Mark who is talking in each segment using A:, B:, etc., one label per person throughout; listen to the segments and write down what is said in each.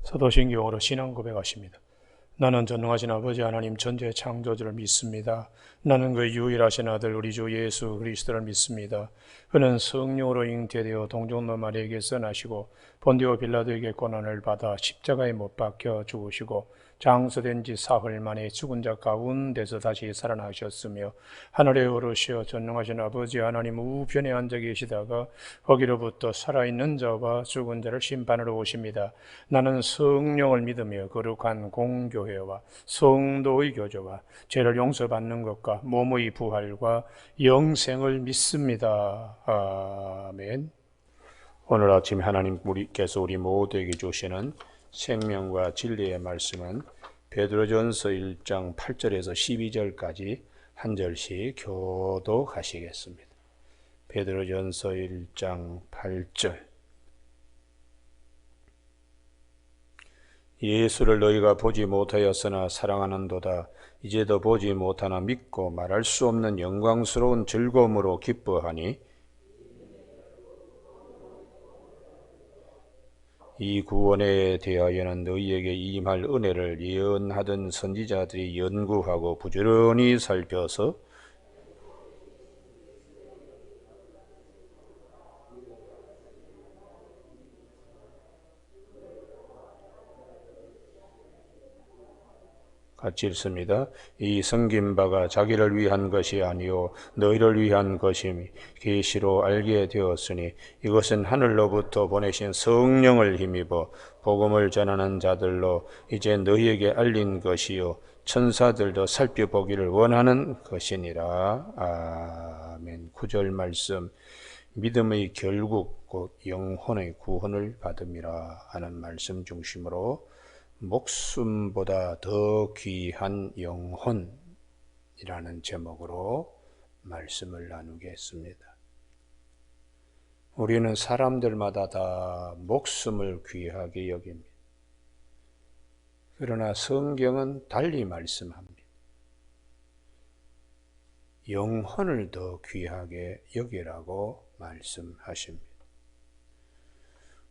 A: 사도신경으로 신앙 고백하십니다. 나는 전능하신 아버지 하나님 전지의 창조주를 믿습니다. 나는 그 유일하신 아들 우리 주 예수 그리스도를 믿습니다. 그는 성령으로 잉태되어 동정노 마리아에게서 나시고 본디오 빌라도에게 고난을 받아 십자가에 못 박혀 죽으시고 장사된 지 사흘 만에 죽은 자 가운데서 다시 살아나셨으며 하늘에 오르시어 전능하신 아버지 하나님 우편에 앉아 계시다가 거기로부터 살아있는 자와 죽은 자를 심판하러 오십니다. 나는 성령을 믿으며 거룩한 공교회와 성도의 교제와 죄를 용서받는 것과 몸의 부활과 영생을 믿습니다. 아멘. 오늘 아침 하나님 우리께서 우리 모두에게 주시는 생명과 진리의 말씀은 베드로전서 1장 8절에서 12절까지 한 절씩 교독하시겠습니다. 베드로전서 1장 8절. 예수를 너희가 보지 못하였으나 사랑하는도다. 이제도 보지 못하나 믿고 말할 수 없는 영광스러운 즐거움으로 기뻐하니 이 구원에 대하여는 너희에게 임할 은혜를 예언하던 선지자들이 연구하고 부지런히 살펴서 같이 읽습니다. 이 섬긴 바가 자기를 위한 것이 아니요 너희를 위한 것임이 계시로 알게 되었으니 이것은 하늘로부터 보내신 성령을 힘입어 복음을 전하는 자들로 이제 너희에게 알린 것이요 천사들도 살펴보기를 원하는 것이니라. 아멘. 9절 말씀. 믿음의 결국 곧 영혼의 구원을 받음이라 하는 말씀 중심으로 목숨보다 더 귀한 영혼이라는 제목으로 말씀을 나누겠습니다. 우리는 사람들마다 다 목숨을 귀하게 여깁니다. 그러나 성경은 달리 말씀합니다. 영혼을 더 귀하게 여기라고 말씀하십니다.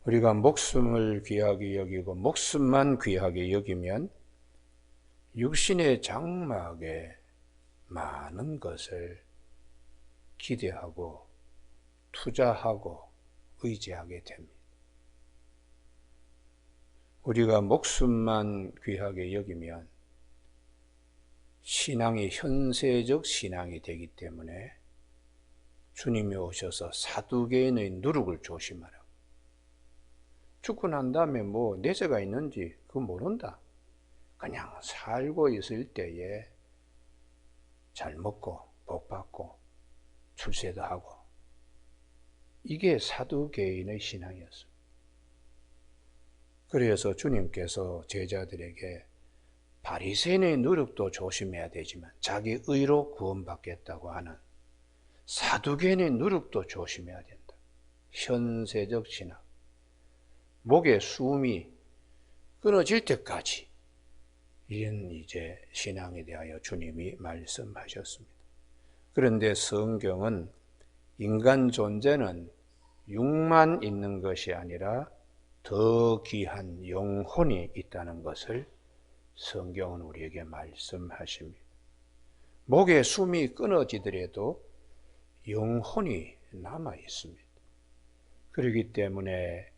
A: 우리가 목숨을 귀하게 여기고 목숨만 귀하게 여기면 육신의 장막에 많은 것을 기대하고 투자하고 의지하게 됩니다. 우리가 목숨만 귀하게 여기면 신앙이 현세적 신앙이 되기 때문에 주님이 오셔서 사두개인의 누룩을 조심하라. 죽고 난 다음에 뭐 내세가 있는지 그거 모른다. 그냥 살고 있을 때에 잘 먹고 복 받고 출세도 하고 이게 사두개인의 신앙이었습니다. 그래서 주님께서 제자들에게 바리새인의 누룩도 조심해야 되지만 자기 의로 구원받겠다고 하는 사두개인의 누룩도 조심해야 된다. 현세적 신앙. 목에 숨이 끊어질 때까지 이런 이제 신앙에 대하여 주님이 말씀하셨습니다. 그런데 성경은 인간 존재는 육만 있는 것이 아니라 더 귀한 영혼이 있다는 것을 성경은 우리에게 말씀하십니다. 목에 숨이 끊어지더라도 영혼이 남아 있습니다. 그렇기 때문에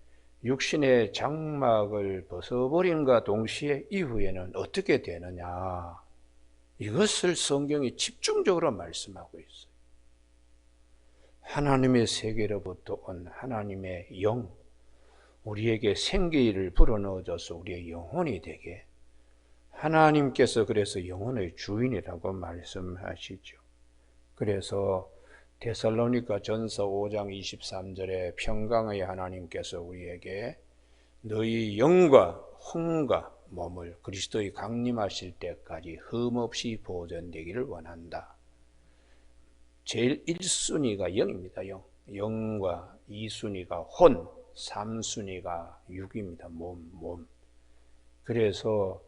A: 육신의 장막을 벗어버림과 동시에 이후에는 어떻게 되느냐, 이것을 성경이 집중적으로 말씀하고 있어요. 하나님의 세계로부터 온 하나님의 영, 우리에게 생기를 불어넣어줘서 우리의 영혼이 되게 하나님께서 그래서 영혼의 주인이라고 말씀하시죠. 그래서 데살로니가 전서 5장 23절에 평강의 하나님께서 우리에게 너희 영과 혼과 몸을 그리스도의 강림하실 때까지 흠없이 보존되기를 원한다. 제일 1순위가 영입니다. 영과 2순위가 혼, 3순위가 육입니다. 몸. 그래서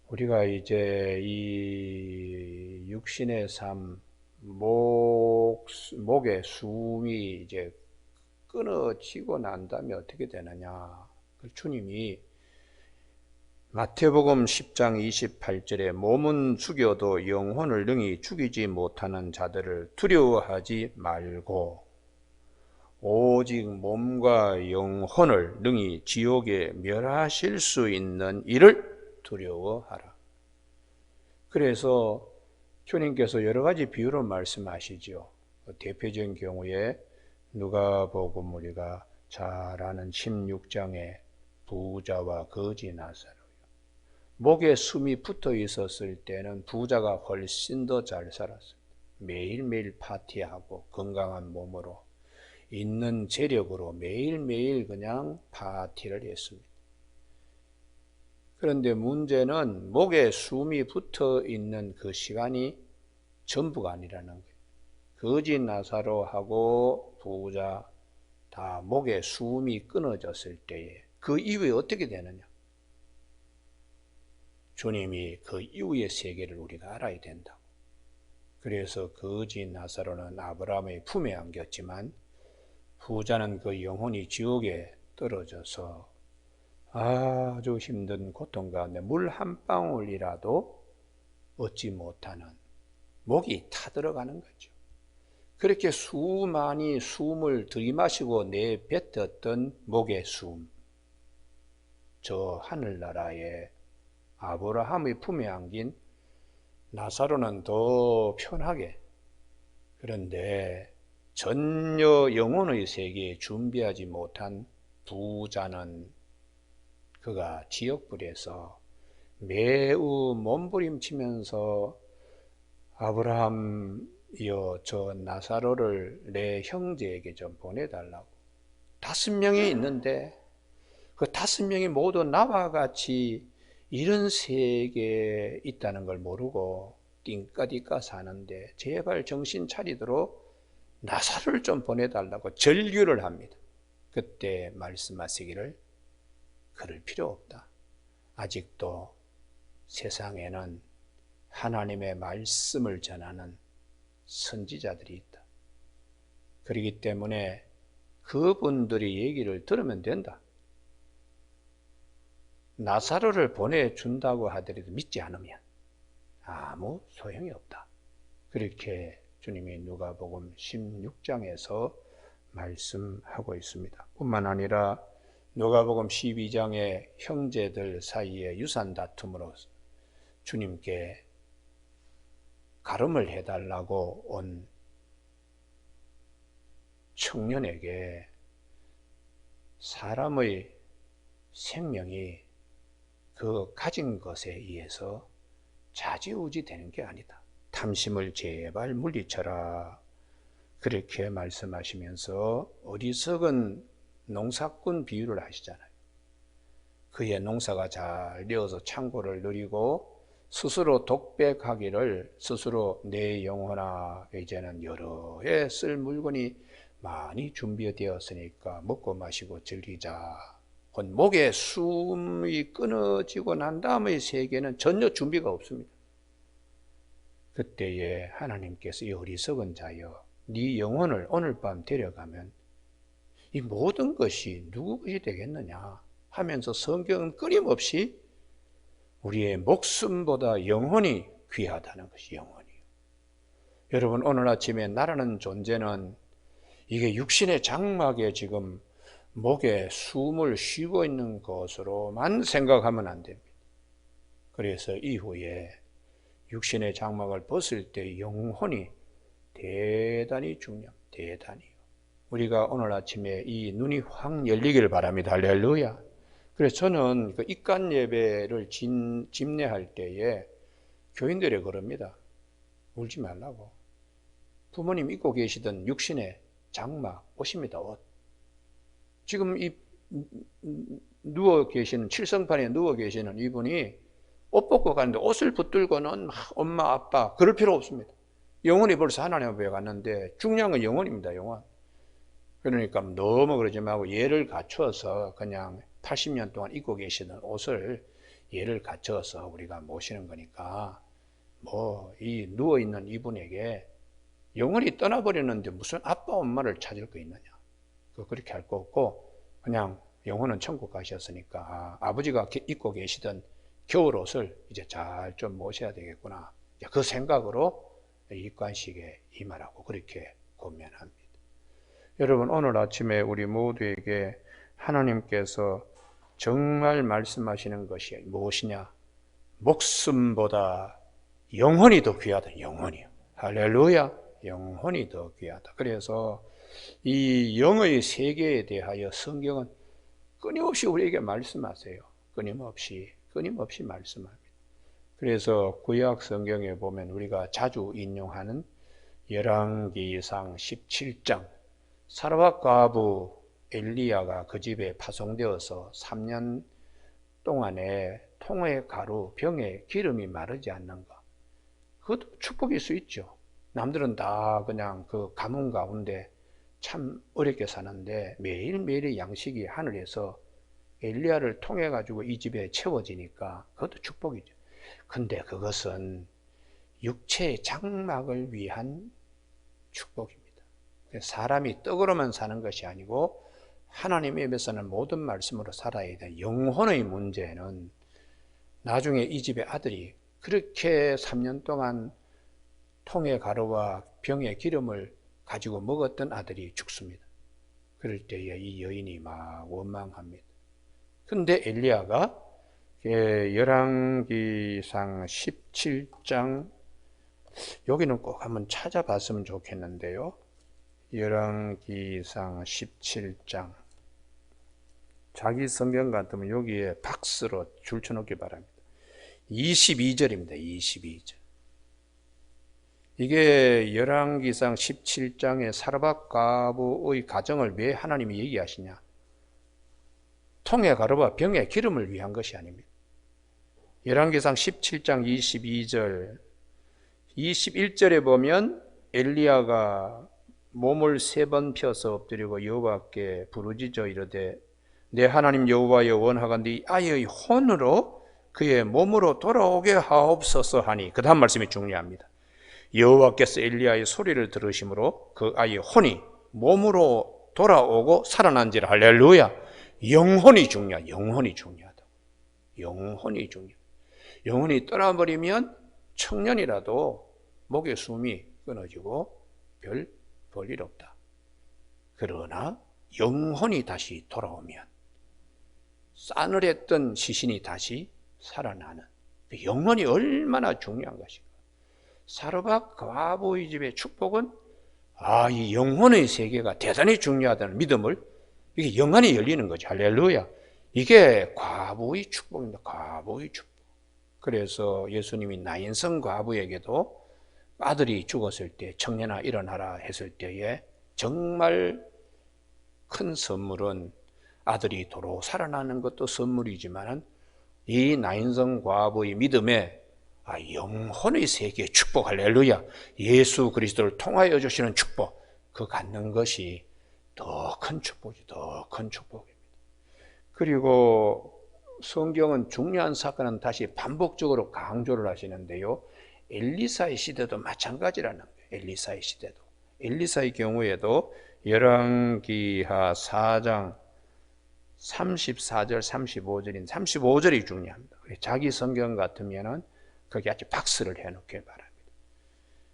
A: 우리가 이제 이 육신의 삶, 목의 숨이 이제 끊어지고 난 다음에 어떻게 되느냐. 주님이
B: 마태복음 10장 28절에 몸은 죽여도 영혼을 능히 죽이지 못하는 자들을 두려워하지 말고 오직 몸과 영혼을 능히 지옥에 멸하실 수 있는 이를 두려워하라. 그래서 주님께서 여러 가지 비유로 말씀하시죠. 대표적인 경우에 누가복음 우리가 잘 아는 16장의 부자와 거지 나사로. 목에 숨이 붙어 있었을 때는 부자가 훨씬 더 잘 살았어요. 매일매일 파티하고 건강한 몸으로 있는 재력으로 매일매일 그냥 파티를 했습니다. 그런데 문제는 목에 숨이 붙어 있는 그 시간이 전부가 아니라는 거예요. 거지 나사로하고 부자 다 목에 숨이 끊어졌을 때에 그 이후에 어떻게 되느냐? 주님이 그 이후의 세계를 우리가 알아야 된다고. 그래서 거지 나사로는 아브라함의 품에 안겼지만 부자는 그 영혼이 지옥에 떨어져서 아주 힘든 고통 가운데 물 한 방울이라도 얻지 못하는 목이 타들어가는 거죠. 그렇게 수많이 숨을 들이마시고 내뱉었던 목의 숨, 저 하늘나라에 아브라함의 품에 안긴 나사로는 더 편하게, 그런데 전혀 영혼의 세계에 준비하지 못한 부자는 그가 지옥불에서 매우 몸부림치면서 아브라함이여 저 나사로를 내 형제에게 좀 보내달라고. 5명이 있는데 그 5명이 모두 나와 같이 이런 세계에 있다는 걸 모르고 띵까띵까 사는데 제발 정신 차리도록 나사로를 좀 보내달라고 절규를 합니다. 그때 말씀하시기를 그럴 필요 없다. 아직도 세상에는 하나님의 말씀을 전하는 선지자들이 있다. 그렇기 때문에 그분들이 얘기를 들으면 된다. 나사로를 보내준다고 하더라도 믿지 않으면 아무 소용이 없다. 그렇게 주님이 누가복음 16장에서 말씀하고 있습니다. 뿐만 아니라 누가복음 12장의 형제들 사이에 유산 다툼으로 주님께 가름을 해달라고 온 청년에게 사람의 생명이 그 가진 것에 의해서 좌지우지 되는 게 아니다. 탐심을 제발 물리쳐라. 그렇게 말씀하시면서 어리석은 농사꾼 비유를 하시잖아요. 그의 농사가 잘 되어서 창고를 누리고 스스로 독백하기를 스스로 내 영혼아 이제는 여러 해 쓸 물건이 많이 준비되었으니까 먹고 마시고 즐기자. 목에 숨이 끊어지고 난 다음의 세계는 전혀 준비가 없습니다. 그때에 하나님께서 이 어리석은 자여 네 영혼을 오늘 밤 데려가면 이 모든 것이 누구 것이 되겠느냐 하면서 성경은 끊임없이 우리의 목숨보다 영혼이 귀하다는 것이 영혼이에요. 여러분 오늘 아침에 나라는 존재는 이게 육신의 장막에 지금 목에 숨을 쉬고 있는 것으로만 생각하면 안 됩니다. 그래서 이후에 육신의 장막을 벗을 때 영혼이 대단히 중요합니다. 대단히요. 우리가 오늘 아침에 이 눈이 확 열리기를 바랍니다. 할렐루야. 그래서 저는 그 입간 예배를 집례할 때에 교인들에 그럽니다. 울지 말라고. 부모님 입고 계시던 육신의 장막, 옷입니다. 옷. 지금 이 누워 계시는 칠성판에 누워 계시는 이분이 옷 벗고 가는데 옷을 붙들고는 엄마 아빠 그럴 필요 없습니다. 영혼이 벌써 하나님 앞에 갔는데 중요한 건 영혼입니다. 영혼. 그러니까 너무 그러지 말고 예를 갖춰서 그냥 80년 동안 입고 계시던 옷을 예를 갖춰서 우리가 모시는 거니까 뭐 이 누워 있는 이분에게 영혼이 떠나버렸는데 무슨 아빠 엄마를 찾을 거 있느냐. 그렇게 할 거 없고 그냥 영혼은 천국 가셨으니까 아버지가 입고 계시던 겨울옷을 이제 잘 좀 모셔야 되겠구나. 그 생각으로 입관식에 임하라고 그렇게 권면합니다. 여러분, 오늘 아침에 우리 모두에게 하나님께서 정말 말씀하시는 것이 무엇이냐? 목숨보다 영혼이 더 귀하다. 영혼이요. 할렐루야. 영혼이 더 귀하다. 그래서 이 영의 세계에 대하여 성경은 끊임없이 우리에게 말씀하세요. 끊임없이 말씀합니다. 그래서 구약 성경에 보면 우리가 자주 인용하는 열왕기상 17장, 사르밧 과부 엘리야가 그 집에 파송되어서 3년 동안에 통의 가루, 병에 기름이 마르지 않는가. 그것도 축복일 수 있죠. 남들은 다 그냥 그 가뭄 가운데 참 어렵게 사는데 매일매일의 양식이 하늘에서 엘리야를 통해 가지고 이 집에 채워지니까 그것도 축복이죠. 근데 그것은 육체의 장막을 위한 축복입니다. 사람이 떡으로만 사는 것이 아니고 하나님의 입에서는 모든 말씀으로 살아야 돼. 영혼의 문제는 나중에 이 집의 아들이 그렇게 3년 동안 통의 가루와 병의 기름을 가지고 먹었던 아들이 죽습니다. 그럴 때에 이 여인이 막 원망합니다. 근데 엘리야가 열왕기상 17장, 여기는 꼭 한번 찾아봤으면 좋겠는데요. 열왕기상 17장, 자기 성경 같으면 여기에 박스로 줄쳐놓기 바랍니다. 22절입니다. 22절. 이게 열왕기상 17장의 사르밧 과부의 가정을 왜 하나님이 얘기하시냐? 통의 가루와 병의 기름을 위한 것이 아닙니다. 열왕기상 17장 22절, 21절에 보면 엘리야가 몸을 3번 펴서 엎드리고 여호와께 부르짖어 이르되 내 하나님 여호와여 원하건대 이 아이의 혼으로 그의 몸으로 돌아오게 하옵소서 하니, 그 다음 말씀이 중요합니다. 여호와께서 엘리야의 소리를 들으심으로 그 아이의 혼이 몸으로 돌아오고 살아난지라. 할렐루야. 영혼이 중요하다. 영혼이 중요하다. 영혼이 중요하다. 영혼이 떠나버리면 청년이라도 목의 숨이 끊어지고 별 볼일 없다. 그러나 영혼이 다시 돌아오면 싸늘했던 시신이 다시 살아나는, 영혼이 얼마나 중요한 것인가. 사르밧 과부의 집의 축복은 이 영혼의 세계가 대단히 중요하다는 믿음을, 이게 영안이 열리는 거죠. 할렐루야. 이게 과부의 축복입니다. 과부의 축복. 그래서 예수님이 나인성 과부에게도 아들이 죽었을 때 청년아 일어나라 했을 때에 정말 큰 선물은 아들이 도로 살아나는 것도 선물이지만 이 나인성 과부의 믿음에 영혼의 세계의 축복, 할렐루야, 예수 그리스도를 통하여 주시는 축복, 그 갖는 것이 더 큰 축복이죠. 더 큰 축복입니다. 그리고 성경은 중요한 사건은 다시 반복적으로 강조를 하시는데요, 엘리사의 시대도 마찬가지라는 거예요. 엘리사의 시대도, 엘리사의 경우에도 열왕기하 4장 34절 35절인 35절이 중요합니다. 자기 성경 같으면은 거기 아주 박스를 해놓길 바랍니다.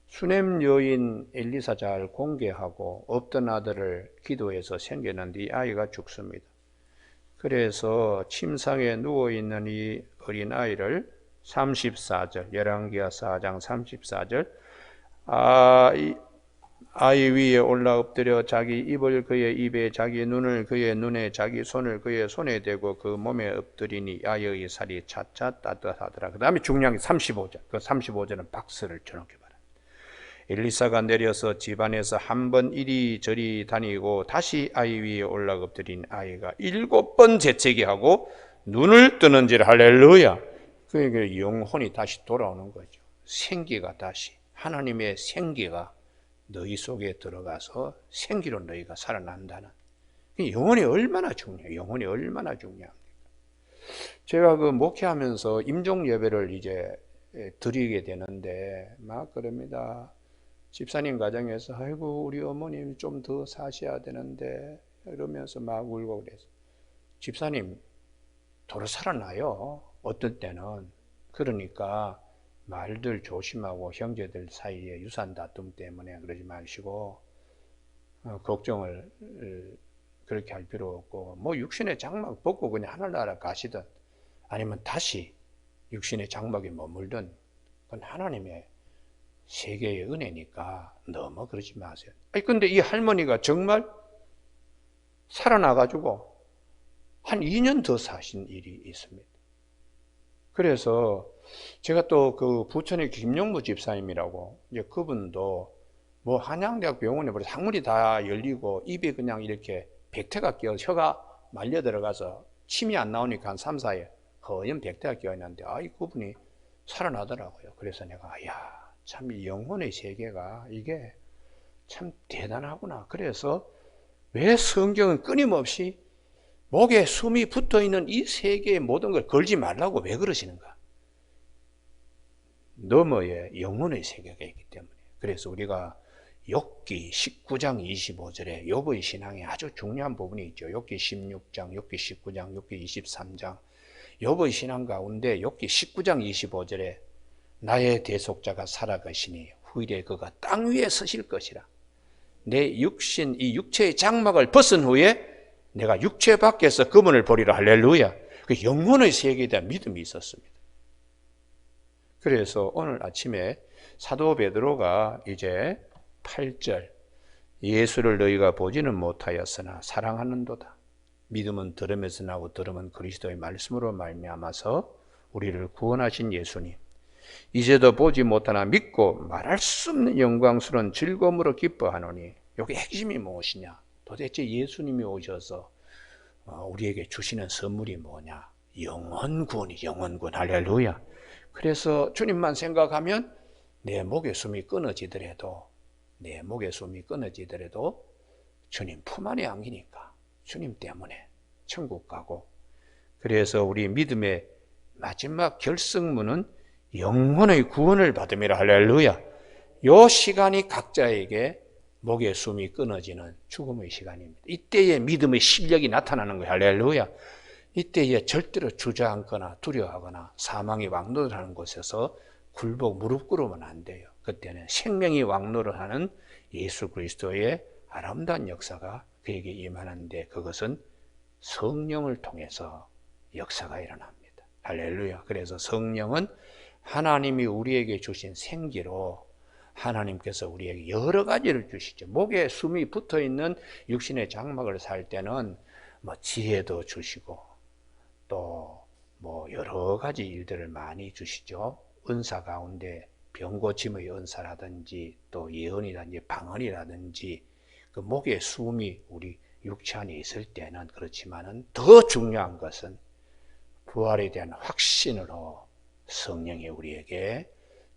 B: 수넴 여인 엘리사 잘 공개하고 없던 아들을 기도해서 생겼는데 이 아이가 죽습니다. 그래서 침상에 누워있는 이 어린아이를 34절, 열왕기하 4장 34절, 아이 위에 올라 엎드려 자기 입을 그의 입에, 자기 눈을 그의 눈에, 자기 손을 그의 손에 대고 그 몸에 엎드리니 아이의 살이 차차 따뜻하더라. 그 다음에 중요한 게 35절. 그 35절은 박스를 쳐놓기 바랍니다. 엘리사가 내려서 집안에서 한 번 이리저리 다니고 다시 아이 위에 올라 엎드린 아이가 7번 재채기 하고 눈을 뜨는지라. 할렐루야. 그러니까 영혼이 다시 돌아오는 거죠. 생기가 다시, 하나님의 생기가 너희 속에 들어가서 생기로 너희가 살아난다는, 영혼이 얼마나 중요해요. 영혼이 얼마나 중요합니까? 제가 그 목회하면서 임종 예배를 이제 드리게 되는데 막 그럽니다. 집사님 가정에서 아이고 우리 어머님 좀 더 사셔야 되는데 이러면서 막 울고 그래서, 집사님 도로 살아나요. 어떤 때는 그러니까 말들 조심하고 형제들 사이에 유산 다툼 때문에 그러지 마시고 걱정을 그렇게 할 필요 없고 뭐 육신의 장막 벗고 그냥 하늘나라 가시든 아니면 다시 육신의 장막에 머물든 그건 하나님의 세계의 은혜니까 너무 그러지 마세요. 아니 근데 이 할머니가 정말 살아나가지고 한 2년 더 사신 일이 있습니다. 그래서 제가 또 그 부천의 김용무 집사님이라고 이제 그분도 뭐 한양대학 병원에 벌써 항문이 다 열리고 입에 그냥 이렇게 백태가 끼어 혀가 말려 들어가서 침이 안 나오니까 한 3, 4일 허연 백태가 끼어 있는데 이 그분이 살아나더라고요. 그래서 내가 참 이 영혼의 세계가 이게 참 대단하구나. 그래서 왜 성경은 끊임없이 목에 숨이 붙어있는 이 세계의 모든 걸 걸지 말라고 왜 그러시는가? 너머에 영혼의 세계가 있기 때문에. 그래서 우리가 욥기 19장 25절에 욥의 신앙에 아주 중요한 부분이 있죠. 욥기 16장, 욥기 19장, 욥기 23장. 욥의 신앙 가운데 욥기 19장 25절에 나의 대속자가 살아가시니 후일에 그가 땅 위에 서실 것이라. 내 육신, 이 육체의 장막을 벗은 후에 내가 육체 밖에서 그분을 보리라. 할렐루야. 그 영혼의 세계에 대한 믿음이 있었습니다. 그래서 오늘 아침에 사도 베드로가 이제 8절 예수를 너희가 보지는 못하였으나 사랑하는도다. 믿음은 들음에서 나고 들음은 그리스도의 말씀으로 말미암아서 우리를 구원하신 예수님. 이제도 보지 못하나 믿고 말할 수 없는 영광스러운 즐거움으로 기뻐하노니. 여기 핵심이 무엇이냐? 도대체 예수님이 오셔서 우리에게 주시는 선물이 뭐냐? 영혼구원이 영혼구원. 할렐루야. 그래서 주님만 생각하면 내 목의 숨이 끊어지더라도 주님 품 안에 안기니까 주님 때문에 천국 가고. 그래서 우리 믿음의 마지막 결승문은 영혼의 구원을 받음이라. 할렐루야. 요 시간이 각자에게 목의 숨이 끊어지는 죽음의 시간입니다. 이때에 믿음의 실력이 나타나는 거예요. 할렐루야. 이때에 절대로 주저앉거나 두려워하거나 사망이 왕노를 하는 곳에서 굴복 무릎 꿇으면 안 돼요. 그때는 생명이 왕노를 하는 예수 그리스도의 아름다운 역사가 그에게 임하는데 그것은 성령을 통해서 역사가 일어납니다. 할렐루야. 그래서 성령은 하나님이 우리에게 주신 생기로 하나님께서 우리에게 여러 가지를 주시죠. 목에 숨이 붙어있는 육신의 장막을 살 때는 뭐 지혜도 주시고 또 뭐 여러 가지 일들을 많이 주시죠. 은사 가운데 병고침의 은사라든지 또 예언이라든지 방언이라든지 그 목에 숨이 우리 육체 안에 있을 때는 그렇지만은 더 중요한 것은 부활에 대한 확신으로 성령이 우리에게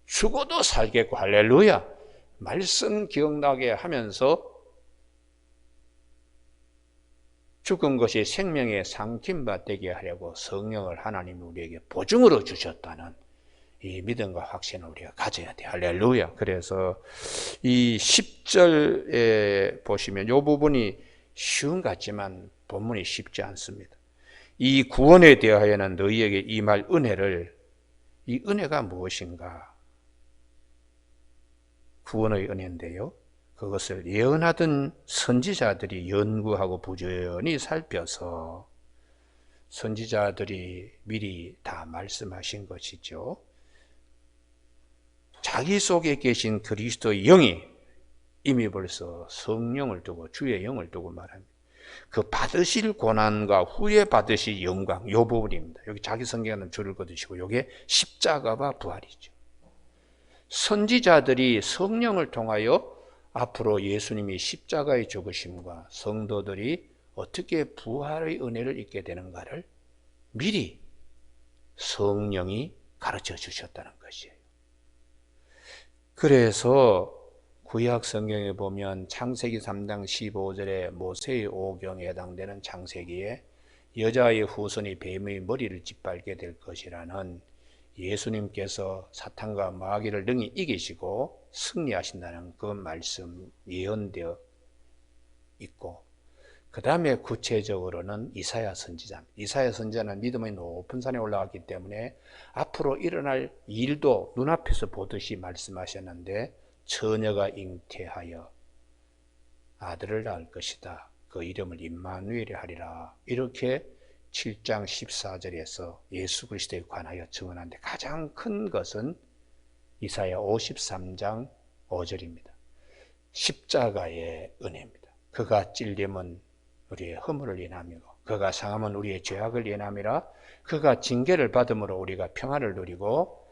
B: 죽어도 살겠고. 할렐루야. 말씀 기억나게 하면서 죽은 것이 생명의 상kim바 되게 하려고 성령을 하나님이 우리에게 보증으로 주셨다는 이 믿음과 확신을 우리가 가져야 돼. 할렐루야. 그래서 이 10절에 보시면 이 부분이 쉬운 것 같지만 본문이 쉽지 않습니다. 이 구원에 대하여는 너희에게 임할 은혜를, 이 은혜가 무엇인가? 구원의 은혜인데요. 그것을 예언하던 선지자들이 연구하고 부지런히 살펴서 선지자들이 미리 다 말씀하신 것이죠. 자기 속에 계신 그리스도의 영이 이미 벌써 성령을 두고 주의 영을 두고 말합니다. 그 받으실 고난과 후에 받으실 영광, 이 부분입니다. 여기 자기 성경에는 줄을 거두시고 이게 십자가와 부활이죠. 선지자들이 성령을 통하여 앞으로 예수님이 십자가의 죽으심과 성도들이 어떻게 부활의 은혜를 입게 되는가를 미리 성령이 가르쳐 주셨다는 것이에요. 그래서 구약 성경에 보면 창세기 3장 15절에 모세의 오경에 해당되는 창세기에 여자의 후손이 뱀의 머리를 짓밟게 될 것이라는 예수님께서 사탄과 마귀를 능히 이기시고 승리하신다는 그 말씀 예언되어 있고, 그 다음에 구체적으로는 이사야 선지자입니다. 이사야 선지자는 믿음의 높은 산에 올라갔기 때문에 앞으로 일어날 일도 눈앞에서 보듯이 말씀하셨는데, 처녀가 잉태하여 아들을 낳을 것이다. 그 이름을 임마누엘이 하리라. 이렇게 7장 14절에서 예수 그리스도에 관하여 증언하는데, 가장 큰 것은 이사야 53장 5절입니다. 십자가의 은혜입니다. 그가 찔림은 우리의 허물을 인하며 그가 상함은 우리의 죄악을 인함이라. 그가 징계를 받음으로 우리가 평안을 누리고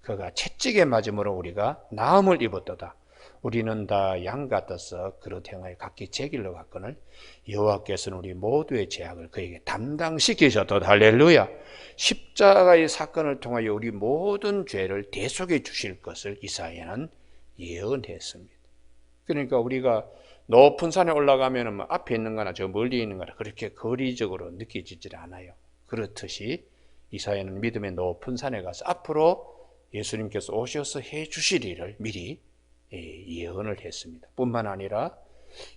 B: 그가 채찍에 맞음으로 우리가 나음을 입었도다. 우리는 다 양 같아서 그릇 행하여 각기 제 길로 갔거늘 여호와께서는 우리 모두의 죄악을 그에게 담당시키셨도다. 할렐루야. 십자가의 사건을 통하여 우리 모든 죄를 대속해 주실 것을 이사야는 예언했습니다. 그러니까 우리가 높은 산에 올라가면 앞에 있는 거나 저 멀리 있는 거나 그렇게 거리적으로 느껴지질 않아요. 그렇듯이 이사야는 믿음의 높은 산에 가서 앞으로 예수님께서 오셔서 해 주실 일을 미리 예언을 했습니다. 뿐만 아니라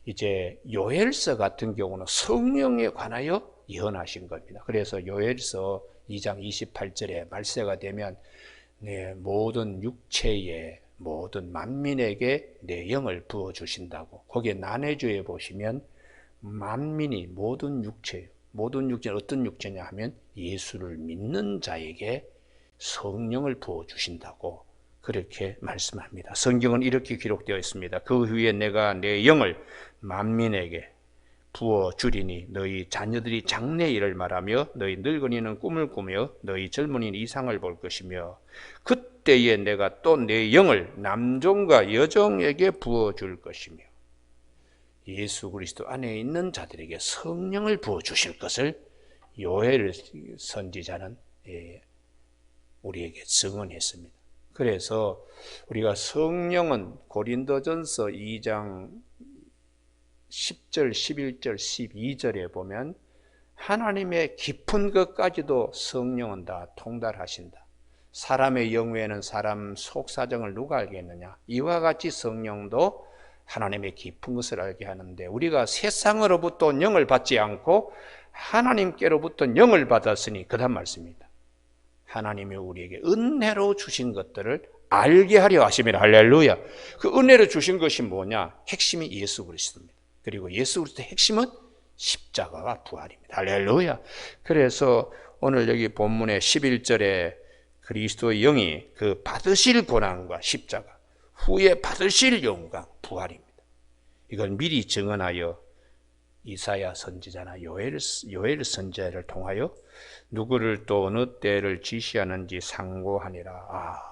B: 이제 요엘서 같은 경우는 성령에 관하여 예언하신 겁니다. 그래서 요엘서 2장 28절에 말세가 되면 내 모든 육체에 모든 만민에게 내 영을 부어주신다고. 거기에 난해주에 보시면 만민이 모든 육체예요. 모든 육체는 어떤 육체냐 하면 예수를 믿는 자에게 성령을 부어주신다고 그렇게 말씀합니다. 성경은 이렇게 기록되어 있습니다. 그 후에 내가 내 영을 만민에게 부어주리니 너희 자녀들이 장래 일을 말하며 너희 늙은이는 꿈을 꾸며 너희 젊은이는 이상을 볼 것이며 그때에 내가 또 내 영을 남종과 여종에게 부어줄 것이며. 예수 그리스도 안에 있는 자들에게 성령을 부어주실 것을 요엘 선지자는 우리에게 증언했습니다. 그래서 우리가 성령은 고린도전서 2장 10절, 11절, 12절에 보면 하나님의 깊은 것까지도 성령은 다 통달하신다. 사람의 영외에는 사람 속사정을 누가 알겠느냐. 이와 같이 성령도 하나님의 깊은 것을 알게 하는데, 우리가 세상으로부터 영을 받지 않고 하나님께로부터 영을 받았으니 그 다음 말씀입니다. 하나님이 우리에게 은혜로 주신 것들을 알게 하려 하심이라. 할렐루야. 그 은혜로 주신 것이 뭐냐? 핵심이 예수 그리스도입니다. 그리고 예수 그리스도의 핵심은 십자가와 부활입니다. 할렐루야. 그래서 오늘 여기 본문의 11절에 그리스도의 영이 그 받으실 고난과 십자가 후에 받으실 영광 부활입니다. 이걸 미리 증언하여 이사야 선지자나 요엘 선지자를 통하여 누구를 또 어느 때를 지시하는지 상고하니라.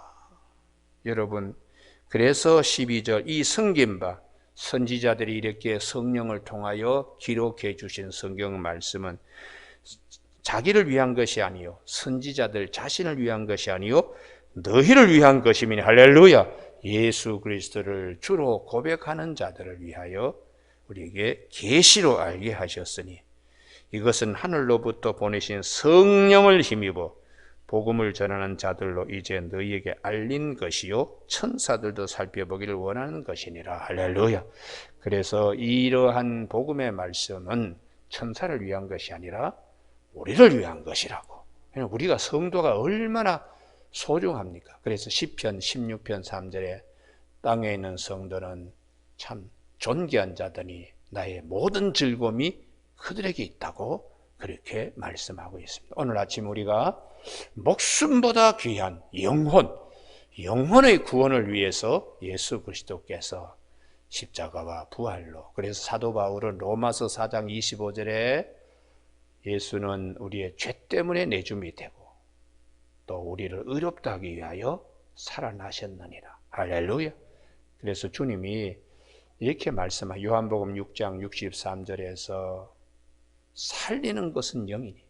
B: 여러분, 그래서 12절 이 섬긴 바 선지자들이 이렇게 성령을 통하여 기록해 주신 성경 말씀은 자기를 위한 것이 아니요 선지자들 자신을 위한 것이 아니요 너희를 위한 것이니. 할렐루야. 예수 그리스도를 주로 고백하는 자들을 위하여 우리에게 계시로 알게 하셨으니 이것은 하늘로부터 보내신 성령을 힘입어 복음을 전하는 자들로 이제 너희에게 알린 것이요 천사들도 살펴보기를 원하는 것이니라. 할렐루야. 그래서 이러한 복음의 말씀은 천사를 위한 것이 아니라 우리를 위한 것이라고. 우리가 성도가 얼마나 소중합니까? 그래서 시편 16편 3절에 땅에 있는 성도는 참 존귀한 자더니 나의 모든 즐거움이 그들에게 있다고 그렇게 말씀하고 있습니다. 오늘 아침 우리가 목숨보다 귀한 영혼의 구원을 위해서 예수 그리스도께서 십자가와 부활로, 그래서 사도 바울은 로마서 4장 25절에 예수는 우리의 죄 때문에 내줌이 되고 또 우리를 의롭다 하기 위하여 살아나셨느니라. 할렐루야. 그래서 주님이 이렇게 말씀한 요한복음 6장 63절에서 살리는 것은 영이니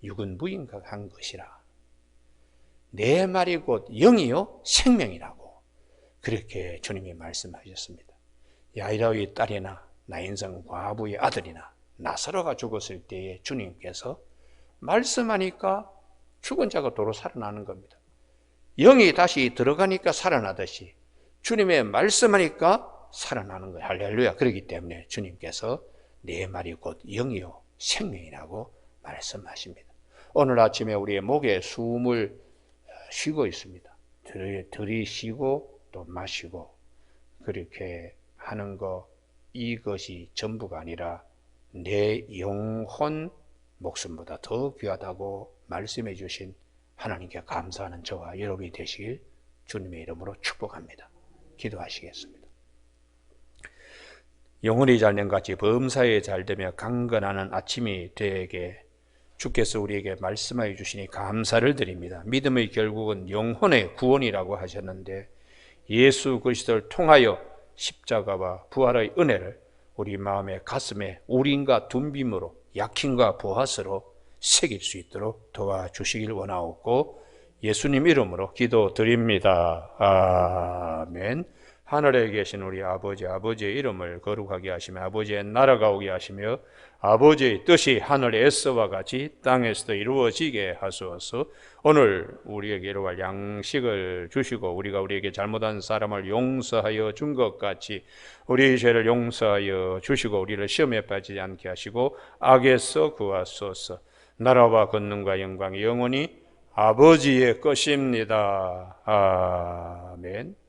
B: 육은 무인각한 것이라. 내 말이 곧 영이요 생명이라고 그렇게 주님이 말씀하셨습니다. 야이로의 딸이나 나인성 과부의 아들이나 나사로가 죽었을 때에 주님께서 말씀하니까 죽은 자가 도로 살아나는 겁니다. 영이 다시 들어가니까 살아나듯이 주님의 말씀하니까 살아나는 거예요. 할렐루야. 그렇기 때문에 주님께서 내 말이 곧 영이요 생명이라고 말씀하십니다. 오늘 아침에 우리의 목에 숨을 쉬고 있습니다. 들이쉬고 또 마시고 그렇게 하는 거, 이것이 전부가 아니라 내 영혼 목숨보다 더 귀하다고 말씀해 주신 하나님께 감사하는 저와 여러분이 되시길 주님의 이름으로 축복합니다. 기도하시겠습니다. 영혼이 잘된 같이 범사에 잘되며 강건하는 아침이 되게 주께서 우리에게 말씀하여 주시니 감사를 드립니다. 믿음의 결국은 영혼의 구원이라고 하셨는데 예수 그리스도를 통하여 십자가와 부활의 은혜를 우리 마음의 가슴에 우린과 둔빔으로 약힘과 보화스로 새길 수 있도록 도와주시길 원하옵고 예수님 이름으로 기도드립니다. 아멘. 하늘에 계신 우리 아버지의 이름을 거룩하게 하시며 아버지의 나라가 오게 하시며 아버지의 뜻이 하늘에서와 같이 땅에서도 이루어지게 하소서. 오늘 우리에게 이루어갈 양식을 주시고 우리가 우리에게 잘못한 사람을 용서하여 준 것 같이 우리 죄를 용서하여 주시고 우리를 시험에 빠지지 않게 하시고 악에서 구하소서. 나라와 권능과 영광이 영원히 아버지의 것입니다. 아멘.